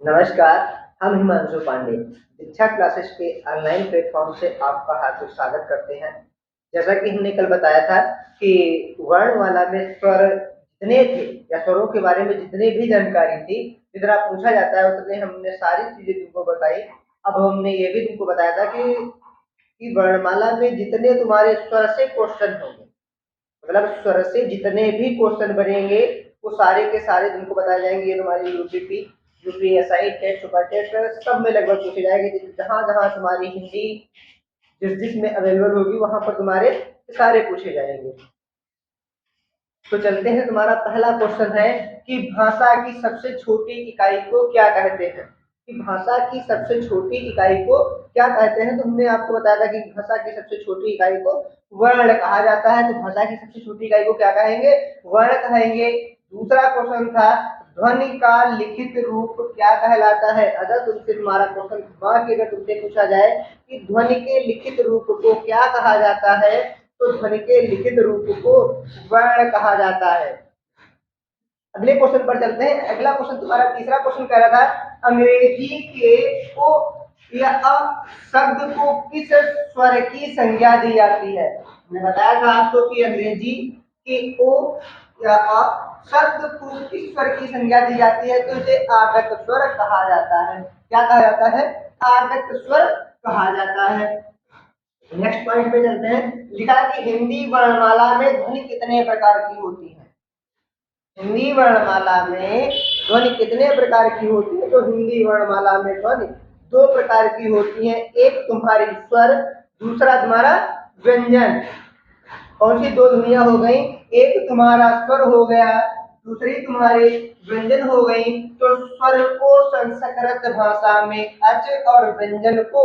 नमस्कार। हम हिमांशु पांडे दीक्षा क्लासेस के ऑनलाइन प्लेटफॉर्म से आपका हार्दिक स्वागत करते हैं। जैसा कि हमने कल बताया था कि वर्णमाला में स्वर जितने थे या स्वरों के बारे में जितने भी जानकारी थी, जितना पूछा जाता है उतने हमने सारी चीजें तुमको बताई। अब हमने ये भी तुमको बताया था कि वर्णमाला में जितने तुम्हारे स्वर से क्वेश्चन होंगे, मतलब स्वर से जितने भी क्वेश्चन बनेंगे वो सारे के सारे तुमको बताए जाएंगे। ये तुम्हारी UPP, UPSI, TET, super TET सब में लगभग पूछे जाएंगे। जहां जहां तुम्हारी हिंदी जिस जिस में अवेलेबल होगी वहां पर तुम्हारे सारे पूछे जाएंगे। तो चलते हैं, तुम्हारा पहला क्वेश्चन है कि भाषा की सबसे छोटी इकाई को क्या कहते हैं। कि भाषा की सबसे छोटी इकाई को क्या कहते हैं। तो हमने आपको बताया था कि भाषा की सबसे छोटी इकाई को वर्ण कहा जाता है। तो भाषा की सबसे छोटी इकाई को क्या कहेंगे? वर्ण कहेंगे। दूसरा क्वेश्चन था ध्वनि का लिखित रूप क्या कहलाता है। अगर तुमसे तुम्हारा क्वेश्चन घुमा के अगर तुमसे पूछा जाए कि ध्वनि के लिखित रूप को क्या कहा जाता है, तो ध्वनि के लिखित रूप को वर्ण कहा जाता है। अगले क्वेश्चन पर चलते हैं। अगला क्वेश्चन तुम्हारा तीसरा क्वेश्चन कह रहा था अंग्रेजी के ओ या अ शब्द को किस स्वर की संज्ञा दी जाती है। मैंने बताया था आपको कि अंग्रेजी के ओ या अ शब्द को किस स्वर की संज्ञा दी जाती है, तो इसे आगत स्वर कहा जाता है। क्या कहा जाता है? आगत स्वर कहा जाता है। नेक्स्ट पॉइंट पे चलते हैं। लिखा कि हिंदी वर्णमाला में ध्वनि कितने प्रकार की होती है। हिंदी वर्णमाला में ध्वनि कितने प्रकार की होती है। तो हिंदी वर्णमाला में ध्वनि दो प्रकार की होती है। एक तुम्हारी स्वर, दूसरा तुम्हारा व्यंजन। कौन सी दो ध्वनियां हो गई? एक तुम्हारा स्वर हो गया, दूसरी तुम्हारे व्यंजन हो गई। तो स्वर को संस्कृत भाषा में अच और व्यंजन को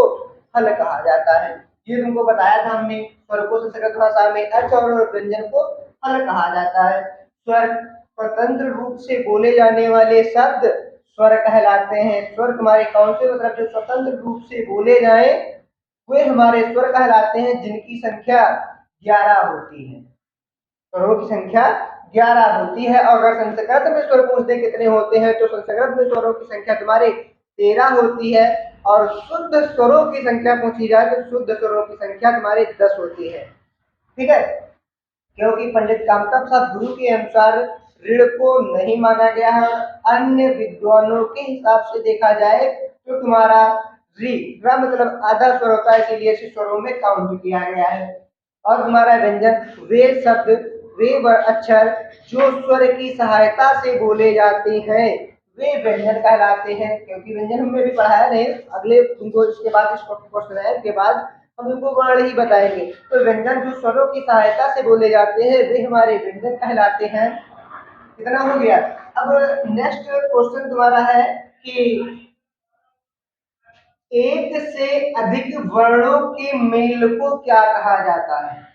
हल कहा जाता है। ये तुमको बताया था हमने। स्वर को संस्कृत भाषा में अच और व्यंजन को हल कहा जाता है। स्वर स्वतंत्र रूप से बोले जाने वाले शब्द स्वर कहलाते हैं। स्वर तुम्हारे कौन से, मतलब जो स्वतंत्र रूप से बोले जाए वे हमारे स्वर कहलाते हैं, जिनकी संख्या 11 होती है। स्वरों की संख्या 11 होती है। और अगर संस्कृत में स्वर पूछते कितने होते हैं, तो संस्कृत में स्वरों की संख्या तुम्हारे 13 होती है। और शुद्ध स्वरों की संख्या पूछी जाए तो शुद्ध स्वरों की संख्या तुम्हारे 10 होती है। ठीक है, क्योंकि पंडित कामता प्रसाद गुरु के अनुसार ऋण को नहीं माना गया है। अन्य विद्वानों के हिसाब से देखा जाए तो तुम्हारा री रा मतलब आधा स्वर होता है, इसीलिए इसे स्वरों में काउंट किया गया है। और तुम्हारा व्यंजन वे शब्द, वे अक्षर जो स्वर की सहायता से बोले जाते हैं वे व्यंजन कहलाते हैं। क्योंकि व्यंजन हमने भी पढ़ाया नहीं, अगले तुमको इसके बाद इस क्वेश्चन है के बाद हम तुमको वर्ण ही बताएंगे। तो व्यंजन जो स्वरों की सहायता से बोले जाते हैं वे हमारे व्यंजन कहलाते हैं। कितना हो गया? अब नेक्स्ट क्वेश्चन तुम्हारा है कि एक से अधिक वर्णों के मेल को क्या कहा जाता है।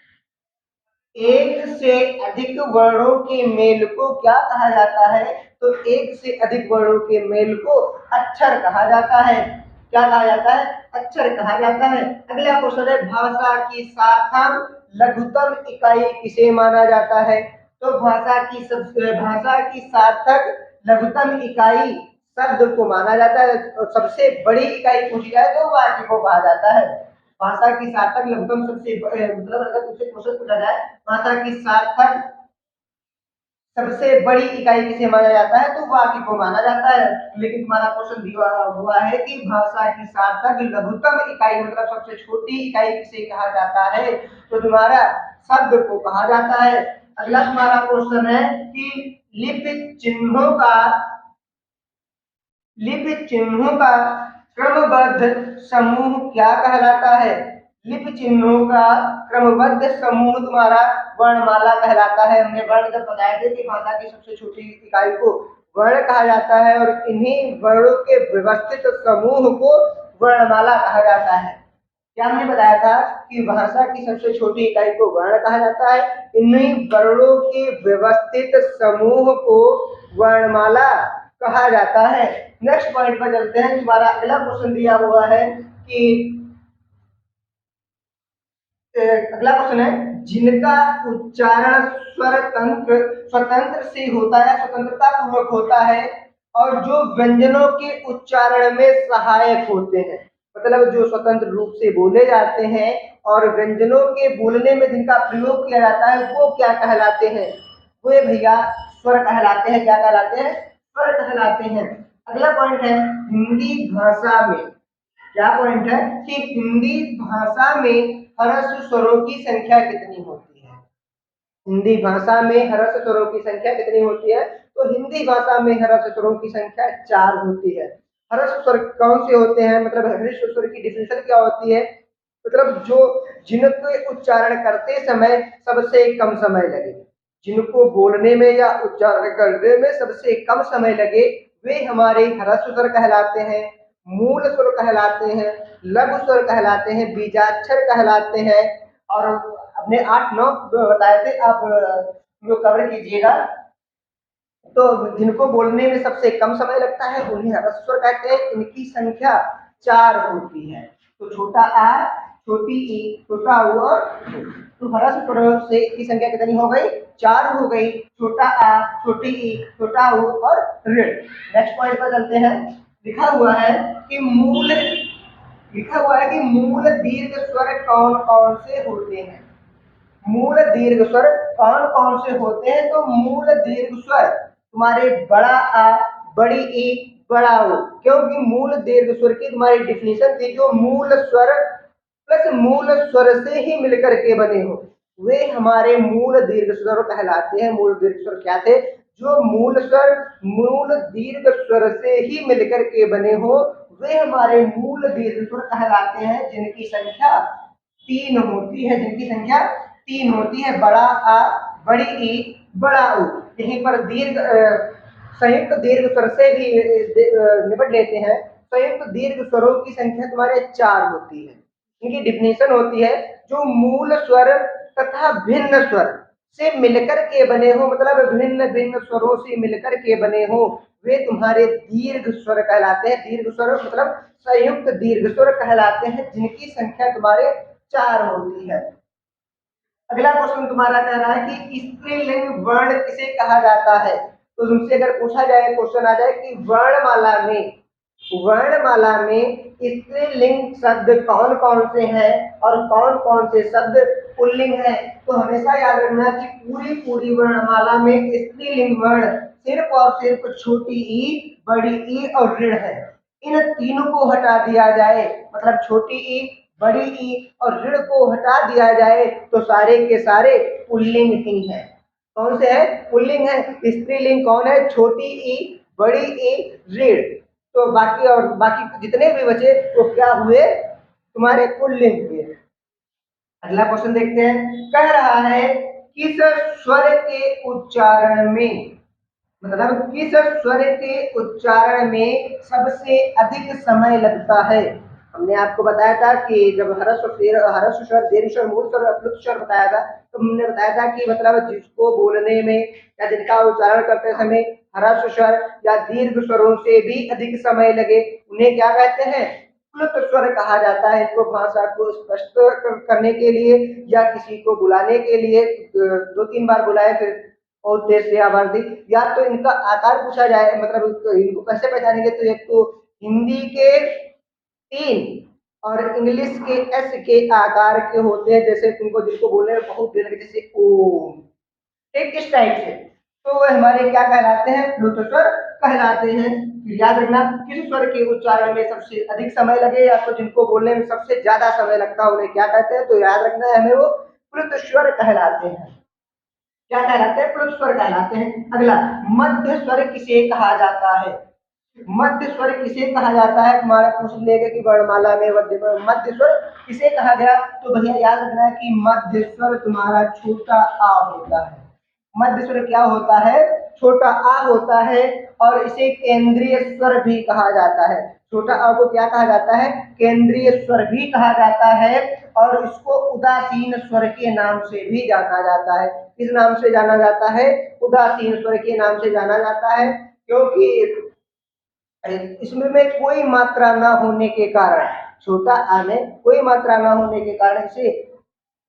एक से अधिक वर्णों के मेल को क्या कहा जाता है? तो एक से अधिक वर्णों के मेल को अक्षर कहा जाता है। क्या कहा जाता है? अक्षर कहा जाता है। अगला क्वेश्चन है भाषा की सार्थक लघुतम इकाई किसे माना जाता है। तो भाषा की सार्थक लघुतम इकाई शब्द को माना जाता है। और सबसे बड़ी इकाई पूछी जाए तो वाक्य को कहा जाता है। भाषा की सार्थक लघुतम सबसे मतलब अगर तुमसे क्वेश्चन पूछा जाए भाषा की सार्थक सबसे बड़ी इकाई किसे माना जाता है, तो वाक्य को माना जाता है। लेकिन तुम्हारा क्वेश्चन दिया हुआ है कि भाषा की सार्थक लघुतम इकाई मतलब सबसे छोटी इकाई किसे कहा जाता है, तो तुम्हारा शब्द को कहा जाता है। अगला तुम्हारा क्वेश्चन है कि लिपि चिन्हों का क्रमबद्ध समूह क्या कहलाता है। लिपि चिन्हों का क्रमबद्ध समूह तुम्हारा वर्णमाला कहलाता है। हमने वर्ण जब बताए थे कि भाषा की सबसे छोटी इकाई को वर्ण कहा जाता है और इन्हीं वर्णों के व्यवस्थित समूह को वर्णमाला कहा जाता है। क्या हमने बताया था कि भाषा की सबसे छोटी इकाई को वर्ण कहा जाता है, इन्हीं वर्णों के व्यवस्थित समूह को वर्णमाला कहा जाता है। नेक्स्ट पॉइंट पर चलते हैं। तुम्हारा अगला क्वेश्चन दिया हुआ है कि अगला क्वेश्चन है जिनका उच्चारण स्वतंत्र से होता है, स्वतंत्रता पूर्वक होता है और जो व्यंजनों के उच्चारण में सहायक होते हैं, मतलब जो स्वतंत्र रूप से बोले जाते हैं और व्यंजनों के बोलने में जिनका प्रयोग किया जाता है वो क्या कहलाते हैं? वे भैया स्वर कहलाते हैं। क्या कहलाते हैं? स्वर कहलाते हैं। अगला पॉइंट है हिंदी भाषा में। क्या पॉइंट है कि हिंदी भाषा में ह्रस्व स्वरों की संख्या कितनी होती है? हिंदी भाषा में ह्रस्व स्वरों की संख्या कितनी होती है? तो हिंदी भाषा में ह्रस्व स्वरों की संख्या 4 होती है। ह्रस्व स्वर कौन से होते हैं, मतलब ह्रस्व स्वर की डिफिनेशन क्या होती है? मतलब जो जिनके उच्चारण करते समय सबसे कम समय लगे, जिनको बोलने में या उच्चारण करने में सबसे कम समय लगे, वे हमारे ह्रस्व स्वर कहलाते हैं, मूल स्वर कहलाते हैं, लघु स्वर कहलाते हैं, बीजाक्षर कहलाते हैं। और अपने 8-9 बताए थे, आप जो कवर कीजिएगा। तो जिनको बोलने में सबसे कम समय लगता है उन्हें ह्रस्व स्वर कहते हैं। इनकी संख्या 4 होती है। तो छोटा आ, छोटी ई, छोटा ऊ और तो ह्रस्व स्वरों से की संख्या कितनी हो गई? 4 हो गई। छोटा आ, छोटी ई, छोटा ऊ और ऋ। नेक्स्ट पॉइंट पर चलते हैं। लिखा हुआ है कि मूल दीर्घ स्वर कौन कौन से होते हैं? मूल दीर्घ स्वर कौन कौन से होते हैं? तो मूल दीर्घ स्वर तुम्हारे बड़ा आ, बड़ी ई, बड़ा ओ। क्योंकि मूल दीर्घ स्वर की तुम्हारी डिफिनेशन थी जो मूल स्वर प्लस मूल स्वर से ही मिलकर के बने हो, वे हमारे मूल दीर्घ स्वर कहलाते हैं। मूल दीर्घ स्वर क्या थे? जो मूल स्वर मूल दीर्घ स्वर से ही मिलकर के बने हो, वे हमारे मूल दीर्घ स्वर कहलाते हैं, जिनकी संख्या 3 होती है। जिनकी संख्या 3 होती है। बड़ा आ, बड़ी ई, बड़ा ऊ। यहीं पर संयुक्त दीर्घ स्वर से भी निपट लेते हैं। संयुक्त दीर्घ स्वरों की संख्या तुम्हारे 4 होती है। इनकी डिफिनेशन होती है जो मूल स्वर तथा भिन्न स्वर से मिलकर के बने हो, मतलब भिन्न भिन्न स्वरों से मिलकर के बने हो, वे तुम्हारे दीर्घ स्वर कहलाते हैं। दीर्घ स्वर मतलब संयुक्त दीर्घ स्वर कहलाते हैं, जिनकी संख्या तुम्हारे 4 होती है। अगला क्वेश्चन तुम्हारा कह रहा है कि स्त्रीलिंग वर्ण किसे कहा जाता है? तो तुमसे अगर पूछा जाए, क्वेश्चन आ जाए कि वर्णमाला में स्त्रीलिंग शब्द कौन कौन से हैं और कौन कौन से शब्द पुल्लिंग हैं, तो हमेशा याद रखना कि पूरी पूरी वर्णमाला में स्त्रीलिंग वर्ण सिर्फ और सिर्फ छोटी ई, बड़ी ई और ऋण है। इन तीनों को हटा दिया जाए, मतलब छोटी ई, बड़ी ई और ऋण को हटा दिया जाए, तो सारे के सारे पुल्लिंग ही हैं। कौन से है? पुल्लिंग है। स्त्रीलिंग कौन है? छोटी ई, बड़ी ई, ऋण। तो बाकी जितने भी बचे वो क्या हुए? तुम्हारे पुल्लिंग हुए। अगला क्वेश्चन देखते हैं। कह रहा है किस स्वर के उच्चारण में, मतलब किस स्वर के उच्चारण में सबसे अधिक समय लगता है? हमने आपको बताया था कि जब ह्रस्व स्वर, दीर्घ स्वर, मूल स्वर, अपलुत स्वर बताया था, तो हमने बताया था कि मतलब जिसको बोलने में या जिनका उच्चारण करते समय ह्रस्व स्वर या दीर्घ स्वरों से भी अधिक समय लगे, उन्हें क्या कहते हैं? प्लुत स्वर कहा जाता है। इसको भाषा को स्पष्ट करने के लिए या किसी को बुलाने के लिए 2-3 बार बुलाए फिर बहुत देर से आवाज दी, या तो इनका आकार पूछा जाए, मतलब इनको कैसे पहचानेंगे? तो एक तो हिंदी के 3 और इंग्लिश के एस के आकार के होते हैं, जैसे तुमको जिसको बोलने में बहुत देर लगे, जैसे ओम, ठीक इस टाइप से, तो वह हमारे क्या कहलाते हैं? प्लुत स्वर कहलाते हैं। याद रखना किस स्वर के उच्चारण में सबसे अधिक समय लगे या तो जिनको बोलने में सबसे ज्यादा समय लगता है उन्हें क्या कहते हैं? तो याद रखना है हमें, वो प्लुत स्वर कहलाते हैं। क्या कहलाते हैं? प्लुत स्वर कहलाते हैं। अगला, मध्य स्वर किसे कहा जाता है? मध्य स्वर किसे कहा जाता है? तुम्हारा पूछ लेगा कि वर्णमाला में मध्य स्वर किसे कहा गया, तो भैया याद रखना है कि मध्य स्वर तुम्हारा छोटा आ होता है। मध्य स्वर क्या होता है? छोटा आ होता है, और इसे केंद्रीय स्वर भी कहा जाता है। छोटा आ को क्या कहा जाता है? केंद्रीय स्वर भी कहा जाता है, और इसको उदासीन स्वर के नाम से भी जाना जाता है। किस नाम से जाना जाता है? उदासीन स्वर के नाम से जाना जाता है, क्योंकि इसमें में कोई मात्रा ना होने के कारण, छोटा आ में कोई मात्रा ना होने के कारण इसे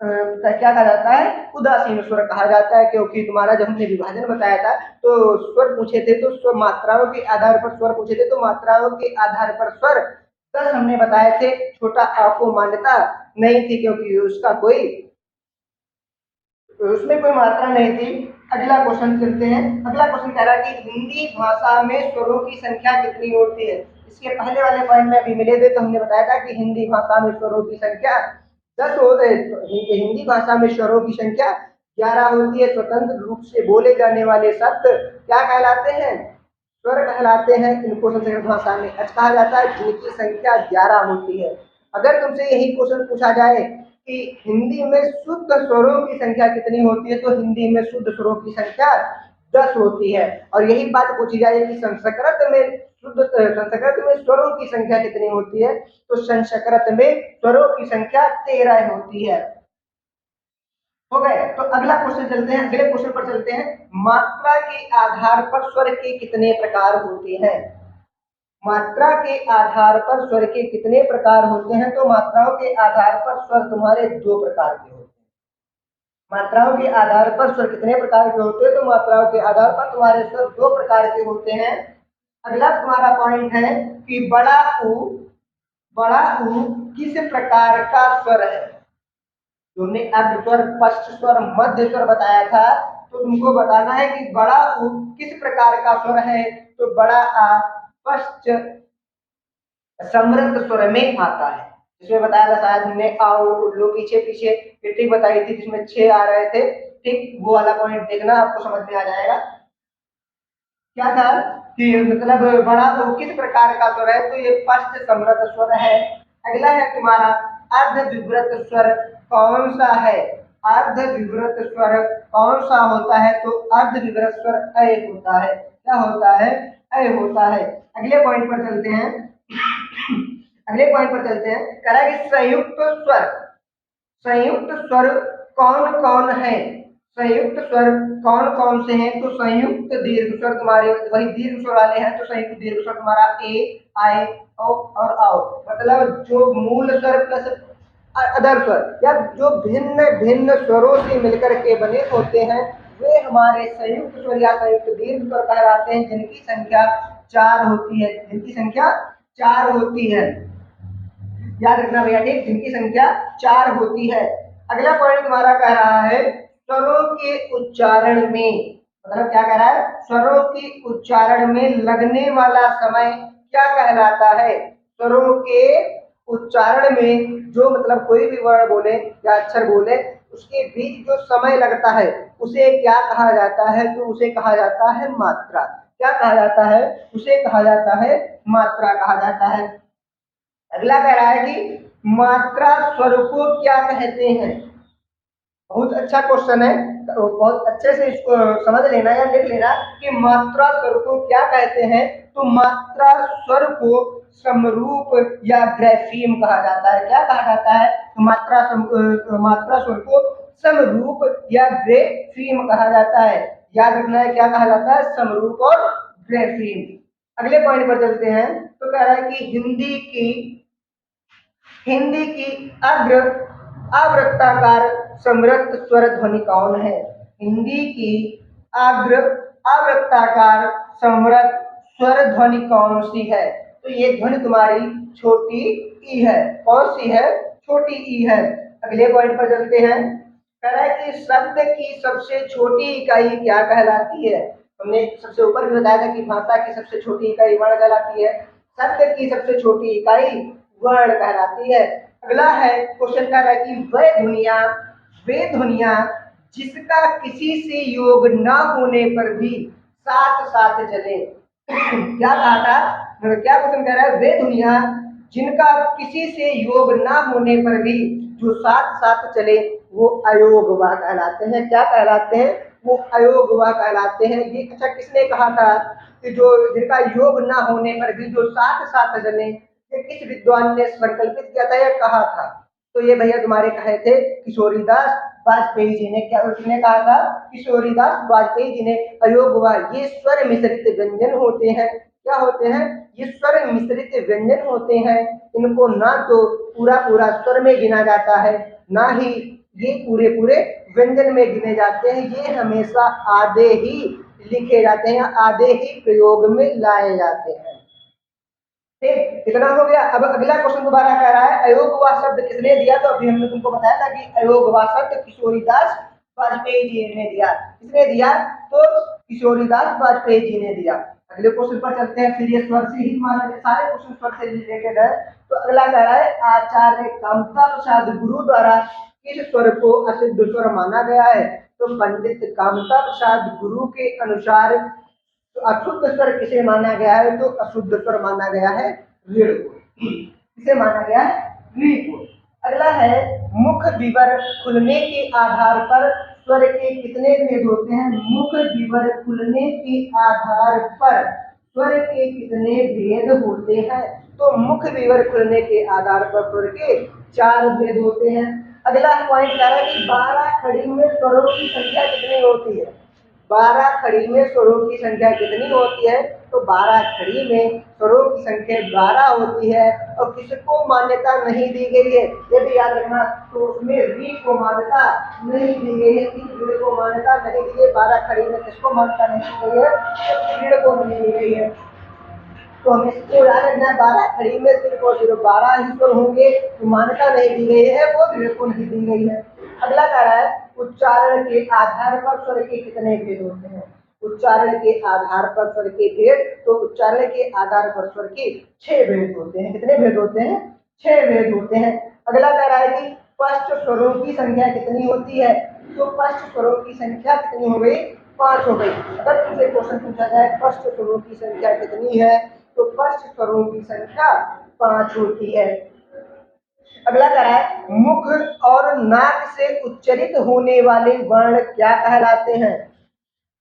क्या कहा जाता है, उदासीन स्वर कहा जाता है। क्योंकि तुम्हारा जब हमने विभाजन बताया था तो स्वर पूछे थे, तो स्वर मात्राओं के आधार पर स्वर पूछे थे, तो मात्राओं के आधार पर स्वर 10 हमने बताए थे। छोटा आ को मान्यता नहीं थी क्योंकि उसमें कोई मात्रा नहीं थी। अगला क्वेश्चन चलते हैं। अगला क्वेश्चन कह रहा है कि हिंदी भाषा में स्वरों की संख्या कितनी होती है। इसके पहले वाले पॉइंट में अभी मिले थे तो हमने बताया था कि हिंदी भाषा में स्वरों की संख्या 10 होते हैं। हिंदी भाषा में स्वरों की संख्या 11 होती है। स्वतंत्र रूप से बोले जाने वाले शब्द क्या कहलाते हैं, स्वर कहलाते हैं। इनको संस्कृत भाषा में अच कहा जाता है, जिनकी संख्या 11 होती है। अगर तुमसे यही क्वेश्चन पूछा जाए कि हिंदी में शुद्ध स्वरों की संख्या कितनी होती है, तो हिंदी में शुद्ध स्वरों की संख्या 10 होती है। और यही बात पूछी जाए कि संस्कृत में स्वरों की संख्या कितनी होती है, तो संस्कृत में स्वरों की संख्या 13 होती है। हो गए। तो अगला क्वेश्चन चलते हैं, अगले क्वेश्चन पर चलते हैं। मात्रा के आधार पर स्वर के कितने प्रकार होते हैं। मात्रा के आधार पर स्वर के कितने प्रकार होते हैं, तो मात्राओं के आधार पर स्वर तुम्हारे 2 प्रकार के होते हैं। मात्राओं के आधार पर स्वर कितने प्रकार के होते हैं, तो मात्राओं के आधार पर तुम्हारे स्वर 2 प्रकार के होते हैं। अगला तुम्हारा पॉइंट है कि बड़ा ऊ किस प्रकार का स्वर है। तुमने अग्र स्वर, पश्च स्वर, मध्य स्वर बताया था, तो तुमको बताना है कि बड़ा ऊ किस प्रकार का स्वर है। तो बड़ा आ पश्च समृद्ध स्वर में आता है। जिसमें बताया था शायद हमने आओ उल्लू पीछे पीछे ट्रिक बताई थी, जिसमें 6 आ रहे थे। ठीक, वो वाला पॉइंट देखना, आपको समझ में आ जाएगा। क्या था कि मतलब बड़ा ऊ किस प्रकार का स्वर है, तो ये पश्च समृद्ध स्वर है। अगला है तुम्हारा अर्ध विवृत स्वर कौन सा है। अर्ध विवृत स्वर कौन सा होता है, तो अर्ध विवृत स्वर अ होता है। क्या होता है, अ होता है। अगले पॉइंट पर चलते हैं। अगले पॉइंट पर चलते हैं। कह रहा है कि संयुक्त स्वर कौन कौन है। संयुक्त स्वर कौन कौन से हैं, तो संयुक्त दीर्घ स्वर तुम्हारे वही दीर्घ स्वर वाले हैं। तो संयुक्त दीर्घ स्वर तुम्हारा ए, आई, औ और आओ। मतलब जो मूल स्वर प्लस अदर स्वर या जो भिन्न भिन्न स्वरों से मिलकर के बने होते हैं, वे हमारे संयुक्त स्वर या संयुक्त दीर्घ स्वर कहलाते हैं, जिनकी संख्या 4 होती है। जिनकी संख्या 4 होती है, याद रखना भैया, ठीक, जिनकी संख्या 4 होती है। अगला पॉइंट तुम्हारा कह रहा है स्वरों के उच्चारण में, मतलब क्या कह रहा है, स्वरों के उच्चारण में लगने वाला समय क्या कहलाता है। स्वरों के उच्चारण में जो मतलब कोई भी वर्ण बोले या अक्षर बोले, उसके बीच जो समय लगता है उसे क्या कहा जाता है, तो उसे कहा जाता है मात्रा। क्या कहा जाता है, उसे कहा जाता है मात्रा कहा जाता है। अगला कह रहा है कि मात्रा स्वर को क्या कहते हैं। बहुत अच्छा क्वेश्चन है, तो बहुत अच्छे से इसको समझ लेना या लिख लेना कि मात्रा स्वर को क्या कहते हैं। तो मात्रा स्वर को समरूप या ग्रेफीम कहा जाता है। क्या कहा जाता है, तो मात्रा स्वर को समरूप या ग्रेफीम कहा जाता है। याद रखना है, क्या कहा जाता है, समरूप और ग्रेफीम। अगले पॉइंट पर चलते हैं। तो कह रहा है कि हिंदी की अग्र आवृत्ताकार समृद्ध स्वर ध्वनि कौन है। हिंदी की अग्र आवृत्ताकार समृद्ध स्वर ध्वनि कौन सी है, तो ये ध्वनि तुम्हारी छोटी ई है। कौन सी है, छोटी ई है। अगले पॉइंट पर चलते हैं। कह रहा है कि शब्द की सबसे छोटी इकाई क्या कहलाती है। हमने सबसे ऊपर भी बताया था कि भाषा की सबसे छोटी इकाई वर्ण कहलाती है। शब्द की सबसे छोटी इकाई वर्ण कहलाती है। अगला है क्वेश्चन कह रहा है कि वे ध्वनिया जिसका किसी से योग ना होने पर भी साथ साथ चले। क्या कहा था, क्या क्वेश्चन कह रहा है, वे ध्वनिया जिनका किसी से योग ना होने पर भी जो साथ साथ चले वो अयोगवा कहलाते हैं। क्या कहलाते हैं, वो अयोगवा कहलाते हैं। ये अच्छा किसने कहा था कि जो जिनका योग ना होने पर भी जो साथ साथ चले, ये किस विद्वान ने संकल्पित किया था या कहा था। तो ये भैया तुम्हारे कहे थे किशोरीदास वाजपेयी जी ने। क्या उसने कहा था, किशोरीदास वाजपेयी जी ने। अयोगवा ये स्वर मिश्रित व्यंजन होते हैं। क्या होते हैं, ये स्वर मिश्रित व्यंजन होते हैं। इनको ना तो पूरा पूरा स्वर में गिना जाता है, ना ही ये पूरे पूरे व्यंजन में गिने जाते हैं। ये हमेशा आधे ही लिखे जाते हैं, आधे ही प्रयोग में लाए जाते हैं। ठीक, इतना हो गया। अब अगला क्वेश्चन दोबारा कह रहा है अयोग्यवा शब्द किसने दिया? तो अभी हमने तुमको बताया था कि अयोग्यवा शब्द किशोरीदास वाजपेयी जी ने दिया। किसने दिया? तो किशोरीदास वाजपेयी जी ने दिया। अगले क्वेश्चन पर चलते हैं। फिर ये स्वर से ही हमारे सारे क्वेश्चन स्वर से रिलेटेड है। तो अगला कह रहा है आचार्य कामता प्रसाद गुरु द्वारा किस स्वर को असिद्ध स्वर माना गया है? तो पंडित कामता प्रसाद गुरु के अनुसार तो अशुद्ध स्वर किसे माना गया है? तो अशुद्ध स्वर माना गया है ऋण को। किसे माना गया है? ऋण को। अगला है मुख विवर खुलने के आधार पर स्वर के कितने भेद होते हैं? मुख विवर खुलने के आधार पर स्वर के कितने भेद होते हैं? तो मुख विवर खुलने के आधार पर स्वर के 4 भेद होते हैं। अगला पॉइंट कह रहा है कि 12 खड़ी में स्वरों की संख्या कितनी होती है? 12 खड़ी में स्वरों की संख्या कितनी होती है? तो 12 खड़ी में स्वरों की संख्या 12 होती है। और किसको मान्यता नहीं दी गई है? ये भी याद रखना। तो उसमें री को मान्यता नहीं दी गई है, ऋण को मान्यता नहीं दी गई। 12 खड़ी में किसको मान्यता नहीं दी गई है? तो ऋण को नहीं दी गई है। तो हमें इसको याद रखना है 12 खड़ी में सिर्फ और सिर्फ 12 ही स्वर होंगे, तो मान्यता नहीं दी गई है, वो ऋण को नहीं दी गई है। अगला कह रहा है उच्चारण के आधार पर स्वर के कितने भेद होते हैं? उच्चारण के आधार पर स्वर के भेद, तो उच्चारण के आधार पर स्वर के 6 भेद होते हैं। कितने भेद होते हैं? 6 भेद होते हैं। अगला कह रहा है कि स्पष्ट स्वरों की संख्या कितनी होती है? तो स्पष्ट स्वरों की संख्या कितनी हो गई? 5 हो गई। अगर तुमसे क्वेश्चन पूछा जाए स्पष्ट स्वरों की संख्या कितनी है? तो स्पष्ट स्वरों की संख्या 5 होती है। अगला कह रहा है मुख और नाक से उच्चरित होने वाले वर्ण क्या कहलाते हैं?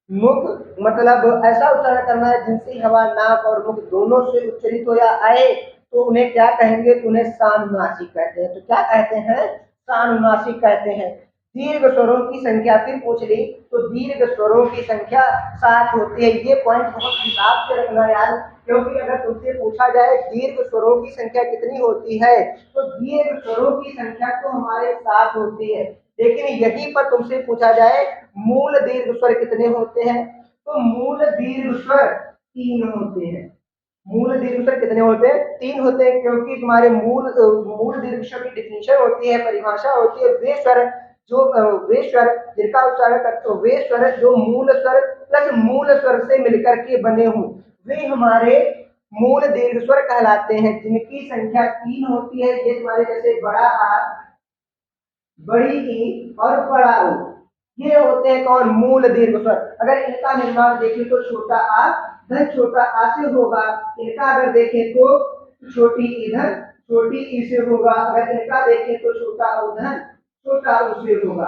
मुख मतलब ऐसा उच्चारण करना है जिनसे हवा नाक और मुख दोनों से उच्चरित हो या आए, तो उन्हें क्या कहेंगे? तो उन्हें सानुनासिक कहते हैं। तो क्या कहते हैं? सानुनासिक कहते हैं। दीर्घ स्वरों की संख्या फिर पूछ ली, तो दीर्घ स्वरों की संख्या 7 होती है। ये पॉइंट बहुत हिसाब से रखना यार, क्योंकि अगर तुमसे पूछा जाए दीर्घ स्वरों की संख्या कितनी होती है, तो दीर्घ स्वरों की संख्या तो हमारे 7 होती है। लेकिन यहीं पर तुमसे पूछा जाए मूल दीर्घ स्वर कितने होते हैं? तो मूल दीर्घ स्वर 3 होते हैं। मूल दीर्घ स्वर कितने होते हैं? 3 होते हैं, क्योंकि तुम्हारे मूल दीर्घ स्वर की डिफिनीशन होती है, परिभाषा होती है, वे स्वर वे स्वर जिनका उच्चारण करते हो, वे स्वर जो मूल स्वर प्लस मूल स्वर से मिलकर के बने हों, वे हमारे मूल दीर्घ स्वर कहलाते हैं, जिनकी संख्या 3 होती है। ये तुम्हारे जैसे बड़ा आ, बड़ी ई और बड़ा ऊ, ये होते हैं कौन? मूल दीर्घ स्वर। अगर इनका निर्माण देखें तो छोटा आ धन छोटा आ से होगा। इनका अगर देखें तो छोटी ई धन छोटी ई से होगा। अगर इनका देखें तो छोटा ऊ धन छोटा ऊ से होगा।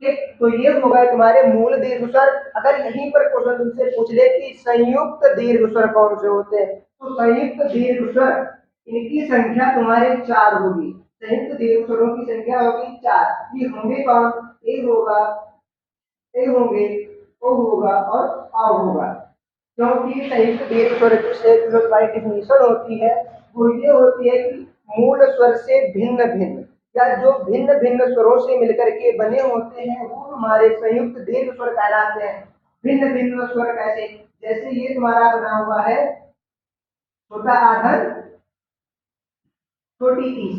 ठीक, तो ये होगा तुम्हारे मूल दीर्घ स्वर। अगर यहीं पर क्वेश्चन तुमसे पूछ ले कि संयुक्त दीर्घ स्वर कौन से होते हैं, तो संयुक्त दीर्घ स्वर इनकी संख्या तुम्हारे 4 होगी। संयुक्त दीर्घ स्वरों की संख्या होगी 4। ये होंगे कौन? ए होगा, ए होंगे, ओ होगा और आ होगा। क्योंकि संयुक्त दीर्घ स्वर से जो हमारी डिफिनीशन होती है वो ये होती है कि मूल स्वर से भिन्न भिन्न या जो भिन्न भिन्न स्वरों से मिलकर के बने होते हैं वो हमारे संयुक्त दीर्घ स्वर कहलाते हैं। भिन्न भिन्न स्वर कैसे? जैसे ये तुम्हारा बना हुआ है छोटा आधर छोटी ई,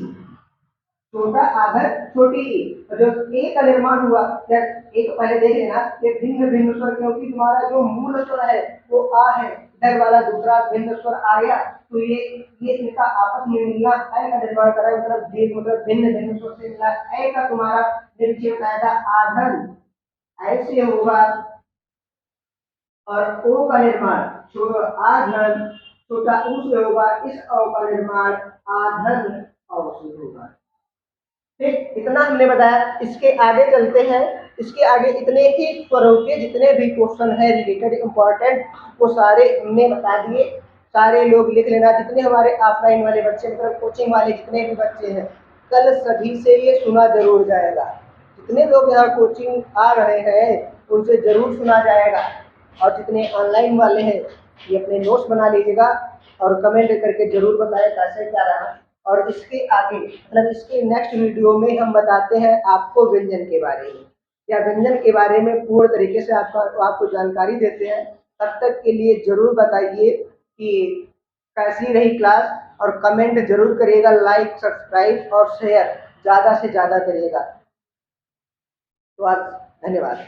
छोटा आधर छोटी ई। जो ए का निर्माण हुआ, एक पहले देख लेना, ये भिन्न भिन्न स्वर, क्योंकि तुम्हारा जो मूल स्वर है वो आ है, इधर वाला दूसरा भिन्न स्वर आ गया, तो ये इनका आपस में मिलना ऐ का निर्माण करा है। मतलब दीर्घ मतलब भिन्न भिन्न स्वर से मिला। ऐ का तुम्हारा नीचे बताया था आधन ऐसे होगा, और ओ का निर्माण आधन छोटा ऊ से होगा। इस अ का निर्माण आधन औ से होगा। ठीक, इतना हमने बताया। इसके आगे चलते हैं। इसके आगे इतने ही स्वरों के जितने भी क्वेश्चन है रिलेटेड इंपॉर्टेंट, वो सारे हमने बता दिए। सारे लोग लिख लेना, जितने हमारे ऑफलाइन वाले बच्चे मतलब कोचिंग वाले जितने भी बच्चे हैं, कल सभी से ये सुना जरूर जाएगा। जितने लोग यहाँ कोचिंग आ रहे हैं उनसे जरूर सुना जाएगा। और जितने ऑनलाइन वाले हैं ये अपने नोट्स बना लीजिएगा और कमेंट करके जरूर बताएं कैसे क्या रहा। और इसके आगे मतलब इसके नेक्स्ट वीडियो में हम बताते हैं आपको व्यंजन के बारे में, या व्यंजन के बारे में पूर्ण तरीके से आपको जानकारी देते हैं। तब तक के लिए ज़रूर बताइए कि कैसी रही क्लास, और कमेंट जरूर करिएगा, लाइक सब्सक्राइब और शेयर ज़्यादा से ज़्यादा करिएगा। तो आज धन्यवाद।